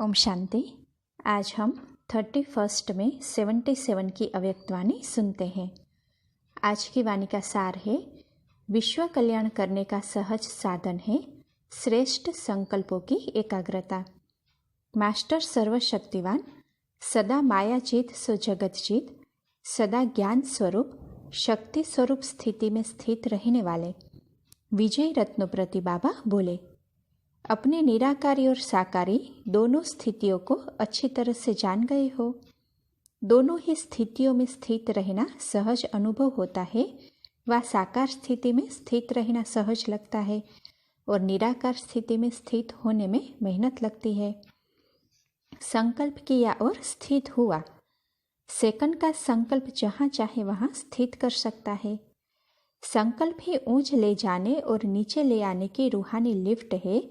ओम शांति। आज हम 31 में 77 की अव्यक्त वाणी सुनते हैं। आज की वाणी का सार है, विश्व कल्याण करने का सहज साधन है श्रेष्ठ संकल्पों की एकाग्रता। मास्टर सर्वशक्तिवान, सदा मायाजीत सो जगतजीत, सदा ज्ञान स्वरूप शक्ति स्वरूप स्थिति में स्थित रहने वाले विजय रत्नप्रति बाबा बोले, अपने निराकारी और साकारी दोनों स्थितियों को अच्छी तरह से जान गए हो। दोनों ही स्थितियों में स्थित रहना सहज अनुभव होता है। वह साकार स्थिति में स्थित रहना सहज लगता है और निराकार स्थिति में स्थित होने में मेहनत लगती है। संकल्प किया और स्थित हुआ। सेकंड का संकल्प जहाँ चाहे वहाँ स्थित कर सकता है। संकल्प ही ऊंच ले जाने और नीचे ले आने की रूहानी लिफ्ट है,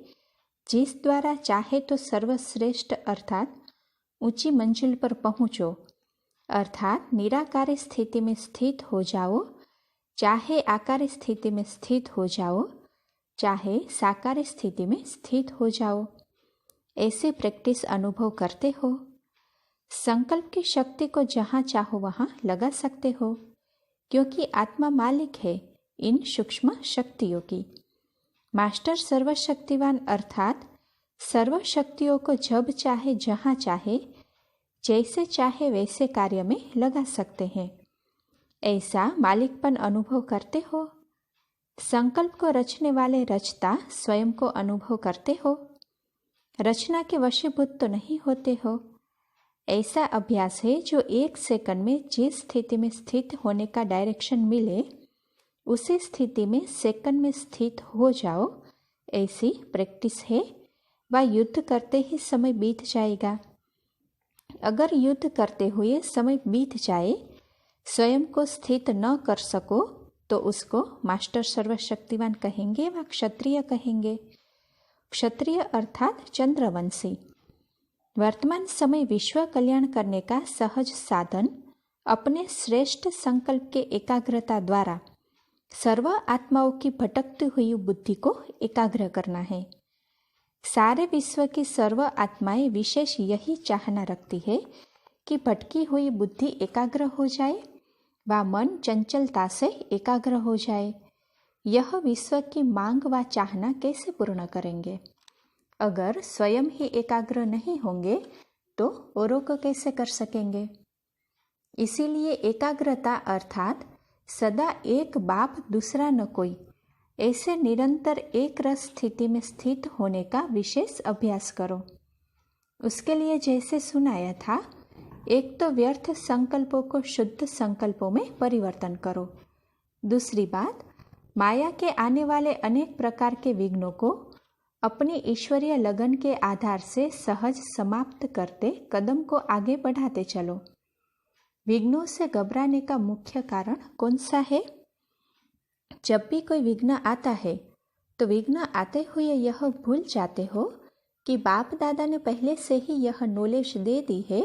जिस द्वारा चाहे तो सर्वश्रेष्ठ अर्थात ऊंची मंजिल पर पहुंचो, अर्थात निराकारी स्थिति में स्थित हो जाओ, चाहे आकारी स्थिति में स्थित हो जाओ, चाहे साकारी स्थिति में स्थित हो जाओ। ऐसे प्रैक्टिस अनुभव करते हो। संकल्प की शक्ति को जहाँ चाहो वहाँ लगा सकते हो, क्योंकि आत्मा मालिक है इन सूक्ष्म शक्तियों की। मास्टर सर्वशक्तिवान अर्थात सर्व शक्तियों को जब चाहे जहाँ चाहे जैसे चाहे वैसे कार्य में लगा सकते हैं। ऐसा मालिकपन अनुभव करते हो। संकल्प को रचने वाले रचता स्वयं को अनुभव करते हो। रचना के वशीभूत तो नहीं होते हो। ऐसा अभ्यास है जो 1 सेकंड में जिस स्थिति में स्थित होने का डायरेक्शन मिले उसी स्थिति में सेकंड में स्थित हो जाओ। ऐसी प्रैक्टिस है। वह युद्ध करते ही समय बीत जाएगा। अगर युद्ध करते हुए समय बीत जाए, स्वयं को स्थित न कर सको, तो उसको मास्टर सर्वशक्तिवान कहेंगे व क्षत्रिय कहेंगे। क्षत्रिय अर्थात चंद्रवंशी। वर्तमान समय विश्व कल्याण करने का सहज साधन अपने श्रेष्ठ संकल्प के एकाग्रता द्वारा सर्व आत्माओं की भटकती हुई बुद्धि को एकाग्र करना है। सारे विश्व की सर्व आत्माएं विशेष यही चाहना रखती है कि भटकी हुई बुद्धि एकाग्र हो जाए व मन चंचलता से एकाग्र हो जाए। यह विश्व की मांग व चाहना कैसे पूर्ण करेंगे? अगर स्वयं ही एकाग्र नहीं होंगे तो औरों को कैसे कर सकेंगे? इसीलिए एकाग्रता अर्थात सदा एक बाप दूसरा न कोई, ऐसे निरंतर एक रस स्थिति में स्थित होने का विशेष अभ्यास करो। उसके लिए जैसे सुनाया था, एक तो व्यर्थ संकल्पों को शुद्ध संकल्पों में परिवर्तन करो। दूसरी बात, माया के आने वाले अनेक प्रकार के विघ्नों को अपनी ईश्वरीय लगन के आधार से सहज समाप्त करते कदम को आगे बढ़ाते चलो। विघ्नों से घबराने का मुख्य कारण कौन सा है? जब भी कोई विघ्न आता है तो विघ्न आते हुए यह भूल जाते हो कि बाप दादा ने पहले से ही यह नॉलेज दे दी है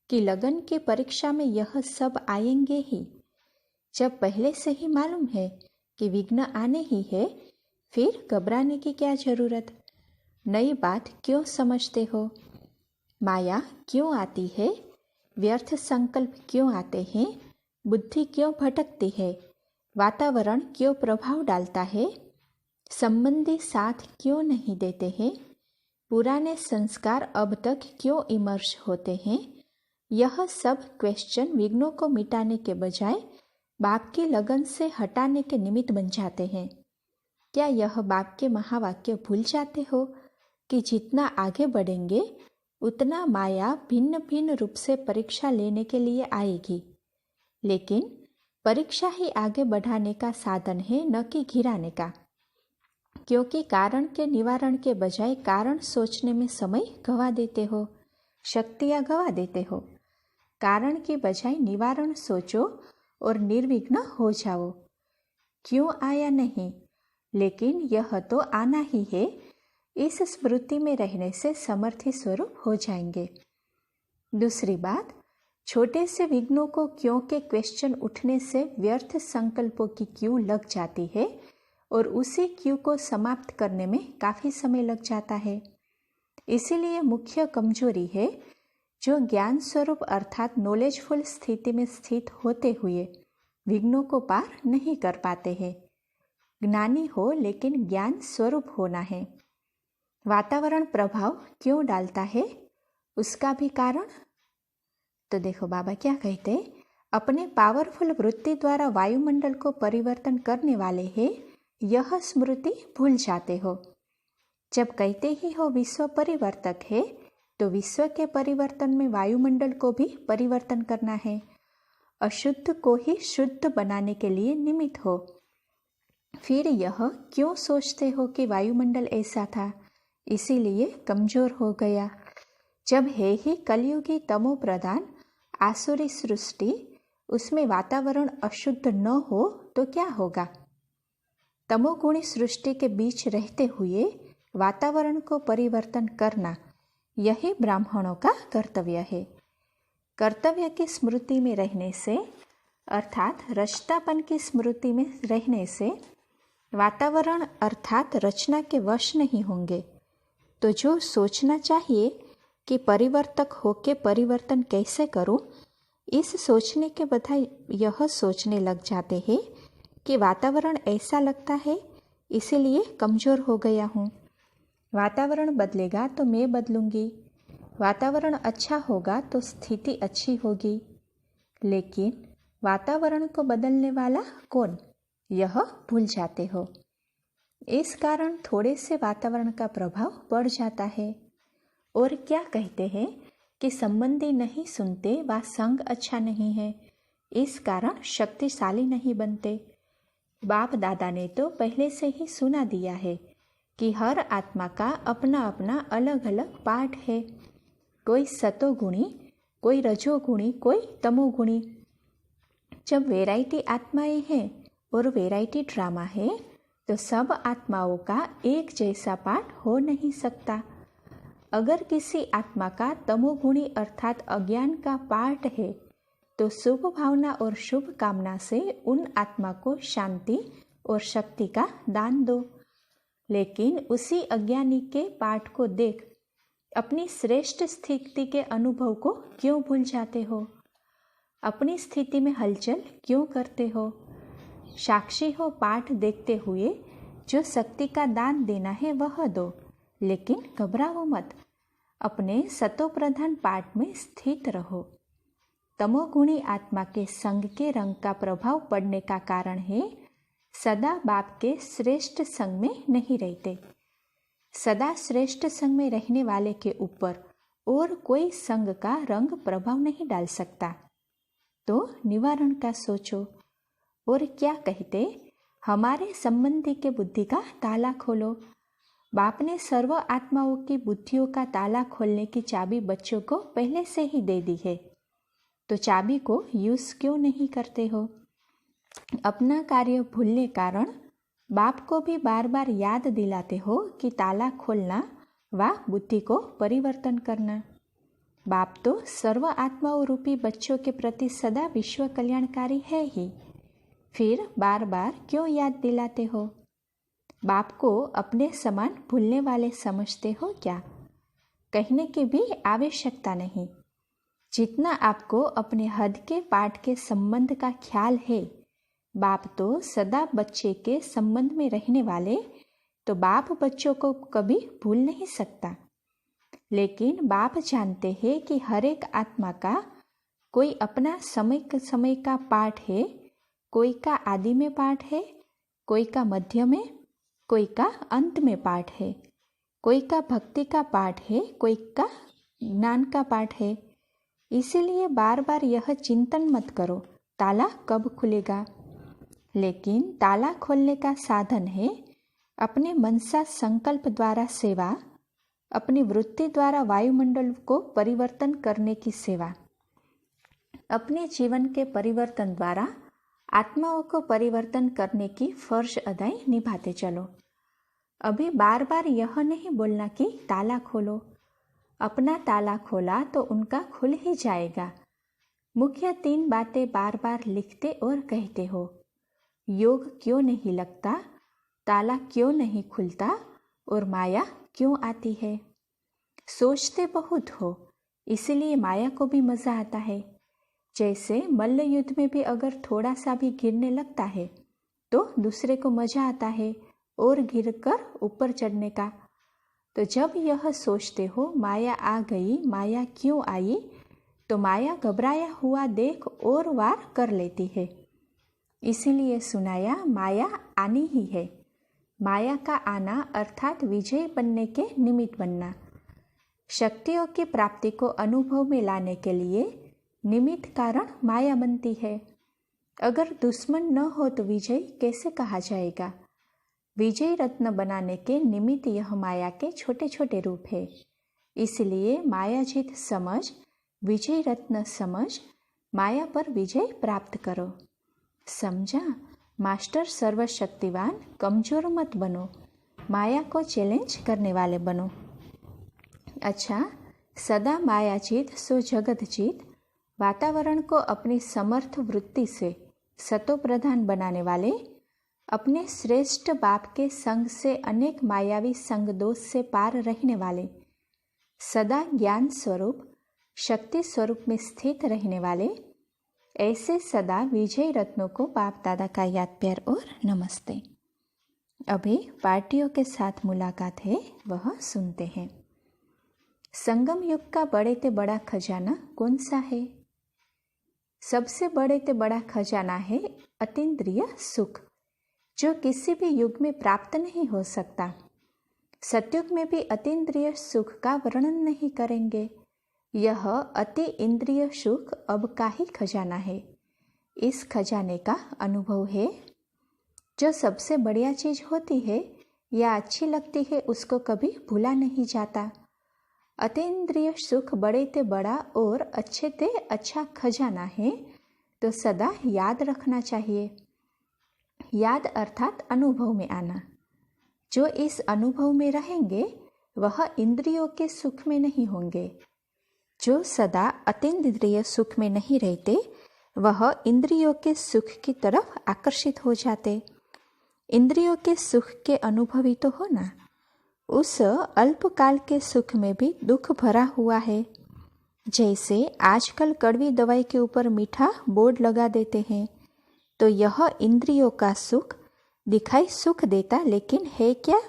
कि लगन की परीक्षा में यह सब आएंगे ही। जब पहले से ही मालूम है कि विघ्न आने ही है, फिर घबराने की क्या जरूरत? नई बात क्यों समझते हो? माया क्यों आती है? व्यर्थ संकल्प क्यों आते हैं? बुद्धि क्यों भटकती है? वातावरण क्यों प्रभाव डालता है? संबंधी साथ क्यों नहीं देते हैं? पुराने संस्कार अब तक क्यों इमर्ज होते हैं? यह सब क्वेश्चन विघ्नों को मिटाने के बजाय बाप की लगन से हटाने के निमित्त बन जाते हैं। क्या यह बाप के महावाक्य भूल जाते हो कि जितना आगे बढ़ेंगे उतना माया भिन्न भिन्न रूप से परीक्षा लेने के लिए आएगी, लेकिन परीक्षा ही आगे बढ़ाने का साधन है, न कि गिराने का। क्योंकि कारण के निवारण के बजाय कारण सोचने में समय गवा देते हो, शक्तियाँ गवा देते हो। कारण के बजाय निवारण सोचो और निर्विघ्न हो जाओ। क्यों आया नहीं, लेकिन यह तो आना ही है, इस स्मृति में रहने से समर्थी स्वरूप हो जाएंगे। दूसरी बात, छोटे से विघ्नों को क्यों के क्वेश्चन उठने से व्यर्थ संकल्पों की क्यू लग जाती है और उसी क्यू को समाप्त करने में काफी समय लग जाता है। इसीलिए मुख्य कमजोरी है जो ज्ञान स्वरूप अर्थात नॉलेजफुल स्थिति में स्थित होते हुए विघ्नों को पार नहीं कर पाते हैं। ज्ञानी हो लेकिन ज्ञान स्वरूप होना है। वातावरण प्रभाव क्यों डालता है, उसका भी कारण। तो देखो बाबा क्या कहते, अपने पावरफुल वृत्ति द्वारा वायुमंडल को परिवर्तन करने वाले हैं, यह स्मृति भूल जाते हो। जब कहते ही हो विश्व परिवर्तक है, तो विश्व के परिवर्तन में वायुमंडल को भी परिवर्तन करना है। अशुद्ध को ही शुद्ध बनाने के लिए निमित्त हो। फिर यह क्यों सोचते हो कि वायुमंडल ऐसा था, इसीलिए कमजोर हो गया। जब है ही कलयुगी तमो प्रधान आसुरी सृष्टि, उसमें वातावरण अशुद्ध न हो तो क्या होगा। तमोगुणी सृष्टि के बीच रहते हुए वातावरण को परिवर्तन करना, यही ब्राह्मणों का कर्तव्य है। कर्तव्य की स्मृति में रहने से अर्थात रचतापन की स्मृति में रहने से वातावरण अर्थात रचना के वश नहीं होंगे। तो जो सोचना चाहिए कि परिवर्तक होके परिवर्तन कैसे करूं, इस सोचने के बजाय यह सोचने लग जाते हैं कि वातावरण ऐसा लगता है इसीलिए कमजोर हो गया हूँ। वातावरण बदलेगा तो मैं बदलूंगी, वातावरण अच्छा होगा तो स्थिति अच्छी होगी। लेकिन वातावरण को बदलने वाला कौन, यह भूल जाते हो। इस कारण थोड़े से वातावरण का प्रभाव बढ़ जाता है। और क्या कहते हैं कि संबंधी नहीं सुनते व संग अच्छा नहीं है, इस कारण शक्तिशाली नहीं बनते। बाप दादा ने तो पहले से ही सुना दिया है कि हर आत्मा का अपना अपना अलग अलग पार्ट है। कोई सतोगुणी, कोई रजोगुणी, कोई तमोगुणी। जब वैरायटी आत्माएं हैं और वैरायटी ड्रामा है, तो सब आत्माओं का एक जैसा पार्ट हो नहीं सकता। अगर किसी आत्मा का तमोगुणी अर्थात अज्ञान का पार्ट है, तो शुभ भावना और शुभ कामना से उन आत्मा को शांति और शक्ति का दान दो। लेकिन उसी अज्ञानी के पाठ को देख अपनी श्रेष्ठ स्थिति के अनुभव को क्यों भूल जाते हो? अपनी स्थिति में हलचल क्यों करते हो? साक्षी हो पाठ देखते हुए, जो शक्ति का दान देना है वह दो, लेकिन घबराओ मत। अपने सतोप्रधान पाठ में स्थित रहो। तमोगुणी आत्मा के संग के रंग का प्रभाव पड़ने का कारण है सदा बाप के श्रेष्ठ संग में नहीं रहते। सदा श्रेष्ठ संग में रहने वाले के ऊपर और कोई संग का रंग प्रभाव नहीं डाल सकता। तो निवारण का सोचो। और क्या कहते, हमारे संबंधी के बुद्धि का ताला खोलो। बाप ने सर्व आत्माओं की बुद्धियों का ताला खोलने की चाबी बच्चों को पहले से ही दे दी है, तो चाबी को यूज क्यों नहीं करते हो? अपना कार्य भूलने कारण बाप को भी बार बार याद दिलाते हो कि ताला खोलना व बुद्धि को परिवर्तन करना। बाप तो सर्व आत्माओं रूपी बच्चों के प्रति सदा विश्व कल्याणकारी है ही, फिर बार बार क्यों याद दिलाते हो? बाप को अपने समान भूलने वाले समझते हो क्या? कहने की भी आवश्यकता नहीं। जितना आपको अपने हद के पाठ के संबंध का ख्याल है, बाप तो सदा बच्चे के संबंध में रहने वाले, तो बाप बच्चों को कभी भूल नहीं सकता। लेकिन बाप जानते हैं कि हर एक आत्मा का कोई अपना समय का पाठ है, कोई का आदि में पाठ है, कोई का मध्य में, कोई का अंत में पाठ है, कोई का भक्ति का पाठ है, कोई का ज्ञान का पाठ है। इसीलिए बार बार यह चिंतन मत करो ताला कब खुलेगा, लेकिन ताला खोलने का साधन है अपने मनसा संकल्प द्वारा सेवा, अपनी वृत्ति द्वारा वायुमंडल को परिवर्तन करने की सेवा। अपने जीवन के परिवर्तन द्वारा आत्माओं को परिवर्तन करने की फर्ज अदाई निभाते चलो। अभी बार बार यह नहीं बोलना कि ताला खोलो। अपना ताला खोला तो उनका खुल ही जाएगा। मुख्य 3 बातें बार बार लिखते और कहते हो। योग क्यों नहीं लगता, ताला क्यों नहीं खुलता और माया क्यों आती है। सोचते बहुत हो, इसलिए माया को भी मज़ा आता है। जैसे मल्ल युद्ध में भी अगर थोड़ा सा भी गिरने लगता है तो दूसरे को मज़ा आता है और गिरकर ऊपर चढ़ने का। तो जब यह सोचते हो माया आ गई, माया क्यों आई, तो माया घबराया हुआ देख और वार कर लेती है। इसीलिए सुनाया माया आनी ही है। माया का आना अर्थात विजय बनने के निमित्त बनना। शक्तियों की प्राप्ति को अनुभव में लाने के लिए निमित्त कारण माया बनती है। अगर दुश्मन न हो तो विजय कैसे कहा जाएगा। विजय रत्न बनाने के निमित्त यह माया के छोटे छोटे रूप है। इसलिए मायाजीत समझ, विजय रत्न समझ, माया पर विजय प्राप्त करो। समझा? मास्टर सर्वशक्तिवान, कमजोर मत बनो, माया को चैलेंज करने वाले बनो। अच्छा, सदा मायाजीत सो जगत जीत, वातावरण को अपनी समर्थ वृत्ति से सतो प्रधान बनाने वाले, अपने श्रेष्ठ बाप के संग से अनेक मायावी संग दोष से पार रहने वाले, सदा ज्ञान स्वरूप शक्ति स्वरूप में स्थित रहने वाले, ऐसे सदा विजय रत्नों को बाप दादा का याद प्यार और नमस्ते। अभी पार्टियों के साथ मुलाकात है, वह सुनते हैं। संगम युग का बड़े ते बड़ा खजाना कौन सा है? सबसे बड़े ते बड़ा खजाना है अतीन्द्रिय सुख, जो किसी भी युग में प्राप्त नहीं हो सकता। सतयुग में भी अतीन्द्रिय सुख का वर्णन नहीं करेंगे। यह अति इंद्रिय सुख अब का ही खजाना है। इस खजाने का अनुभव है। जो सबसे बढ़िया चीज होती है या अच्छी लगती है उसको कभी भूला नहीं जाता। अतीन्द्रिय सुख बड़े ते बड़ा और अच्छे ते अच्छा खजाना है, तो सदा याद रखना चाहिए। याद अर्थात अनुभव में आना। जो इस अनुभव में रहेंगे वह इंद्रियों के सुख में नहीं होंगे। जो सदा अतीन्द्रिय सुख में नहीं रहते वह इंद्रियों के सुख की तरफ आकर्षित हो जाते। इंद्रियों के सुख के अनुभवी तो हो ना। उस अल्पकाल के सुख में भी दुख भरा हुआ है। जैसे आजकल कड़वी दवाई के ऊपर मीठा बोर्ड लगा देते हैं, तो यह इंद्रियों का सुख दिखाई सुख देता, लेकिन है क्या?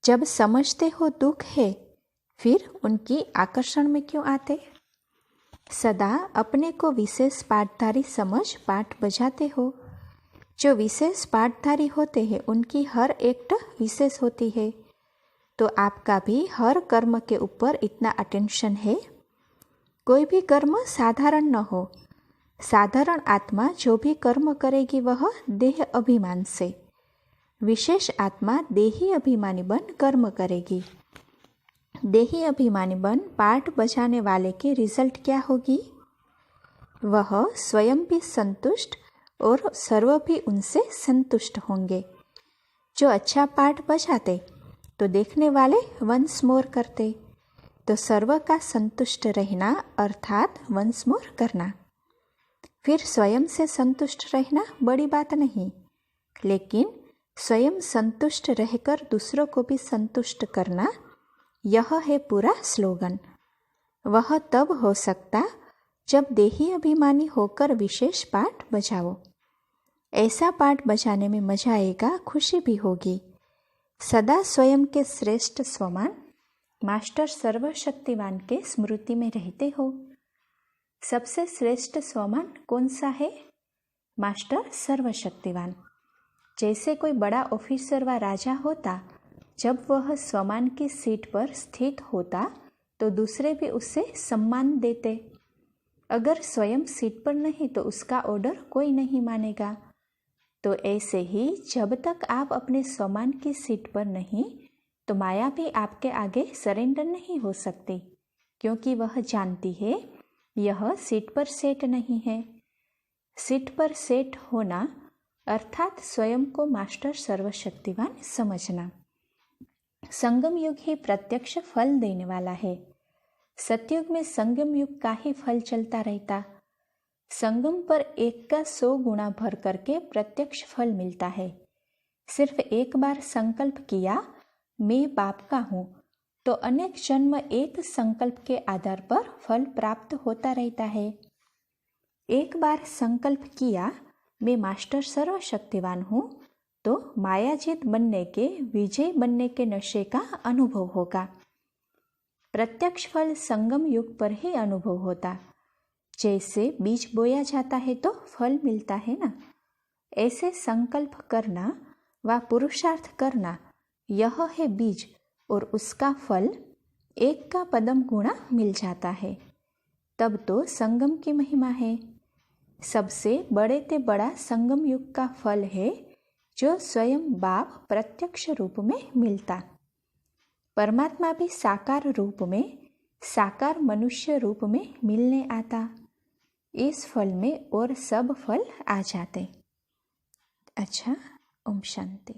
जब समझते हो दुख है, फिर उनकी आकर्षण में क्यों आते? सदा अपने को विशेष पाठधारी समझ पाठ बजाते हो। जो विशेष पाठधारी होते हैं उनकी हर एक्ट विशेष होती है। तो आपका भी हर कर्म के ऊपर इतना अटेंशन है। कोई भी कर्म साधारण न हो। साधारण आत्मा जो भी कर्म करेगी वह देह अभिमान से, विशेष आत्मा देही अभिमानी बन कर्म करेगी। देही अभिमानी बन पाठ बजाने वाले की रिजल्ट क्या होगी? वह स्वयं भी संतुष्ट और सर्व भी उनसे संतुष्ट होंगे। जो अच्छा पाठ बजाते तो देखने वाले वंस मोर करते, तो सर्व का संतुष्ट रहना अर्थात वंस मोर करना। फिर स्वयं से संतुष्ट रहना बड़ी बात नहीं, लेकिन स्वयं संतुष्ट रहकर दूसरों को भी संतुष्ट करना, यह है पूरा स्लोगन। वह तब हो सकता जब देही अभिमानी होकर विशेष पाठ बजाओ। ऐसा पाठ बजाने में मजा आएगा, खुशी भी होगी। सदा स्वयं के श्रेष्ठ स्वमान मास्टर सर्वशक्तिवान के स्मृति में रहते हो। सबसे श्रेष्ठ स्वमान कौन सा है? मास्टर सर्वशक्तिवान। जैसे कोई बड़ा ऑफिसर व राजा होता, जब वह स्वमान की सीट पर स्थित होता तो दूसरे भी उससे सम्मान देते। अगर स्वयं सीट पर नहीं तो उसका ऑर्डर कोई नहीं मानेगा। तो ऐसे ही जब तक आप अपने स्वमान की सीट पर नहीं, तो माया भी आपके आगे सरेंडर नहीं हो सकती, क्योंकि वह जानती है यह सीट पर सेट नहीं है। सीट पर सेट होना अर्थात स्वयं को मास्टर सर्वशक्तिवान समझना। संगम युग ही प्रत्यक्ष फल देने वाला है। सतयुग में संगम युग का ही फल चलता रहता। संगम पर 1 का 100 गुना भर करके प्रत्यक्ष फल मिलता है। सिर्फ एक बार संकल्प किया मैं बाप का हूँ, तो अनेक जन्म एक संकल्प के आधार पर फल प्राप्त होता रहता है। एक बार संकल्प किया मैं मास्टर सर्वशक्तिवान हूँ, तो मायाजीत बनने के, विजय बनने के नशे का अनुभव होगा। प्रत्यक्ष फल संगम युग पर ही अनुभव होता। जैसे बीज बोया जाता है तो फल मिलता है ना, ऐसे संकल्प करना व पुरुषार्थ करना, यह है बीज, और उसका फल एक का पदम गुणा मिल जाता है। तब तो संगम की महिमा है। सबसे बड़े ते बड़ा संगम युग का फल है जो स्वयं बाप प्रत्यक्ष रूप में मिलता। परमात्मा भी साकार रूप में, साकार मनुष्य रूप में मिलने आता। इस फल में और सब फल आ जाते। अच्छा, ओम शांति।